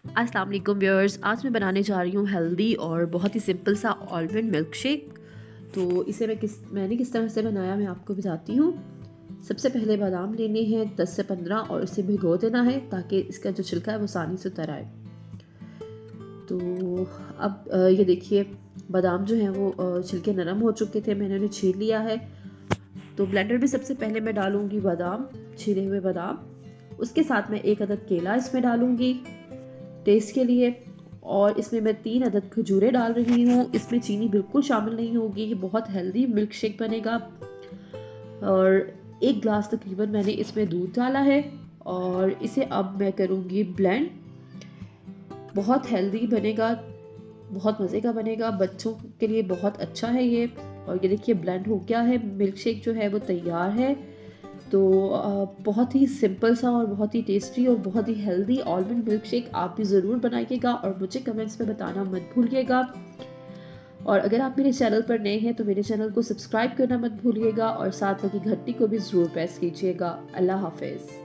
अस्सलाम वालेकुम व्यूअर्स, आज मैं बनाने जा रही हूँ हेल्दी और बहुत ही सिंपल सा आलमंड मिल्क शेक। तो इसे मैंने किस तरह से बनाया मैं आपको बताती हूँ। सबसे पहले बादाम लेने हैं 10 से 15 और इसे भिगो देना है ताकि इसका जो छिलका है वो आसानी से उतर आए। तो अब ये देखिए बादाम जो हैं वो छिलके नरम हो चुके थे, मैंने उन्हें छील लिया है। तो ब्लेंडर में सबसे पहले मैं डालूँगी बादाम, छीले हुए बादाम। उसके साथ मैं 1 अदद केला इसमें डालूँगी टेस्ट के लिए, और इसमें मैं 3 अदद खजूरें डाल रही हूँ। इसमें चीनी बिल्कुल शामिल नहीं होगी, ये बहुत हेल्दी मिल्क शेक बनेगा। और 1 ग्लास तकरीबन मैंने इसमें दूध डाला है और इसे अब मैं करूँगी ब्लेंड। बहुत हेल्दी बनेगा, बहुत मज़े का बनेगा, बच्चों के लिए बहुत अच्छा है ये। और ये देखिए ब्लेंड हो गया है, मिल्क शेक जो है वो तैयार है। तो बहुत ही सिंपल सा और बहुत ही टेस्टी और बहुत ही हेल्दी आलमंड मिल्क शेक आप भी ज़रूर बनाइएगा और मुझे कमेंट्स में बताना मत भूलिएगा। और अगर आप मेरे चैनल पर नए हैं तो मेरे चैनल को सब्सक्राइब करना मत भूलिएगा और साथ लगी घंटी को भी ज़रूर प्रेस कीजिएगा। अल्लाह हाफ़िज़।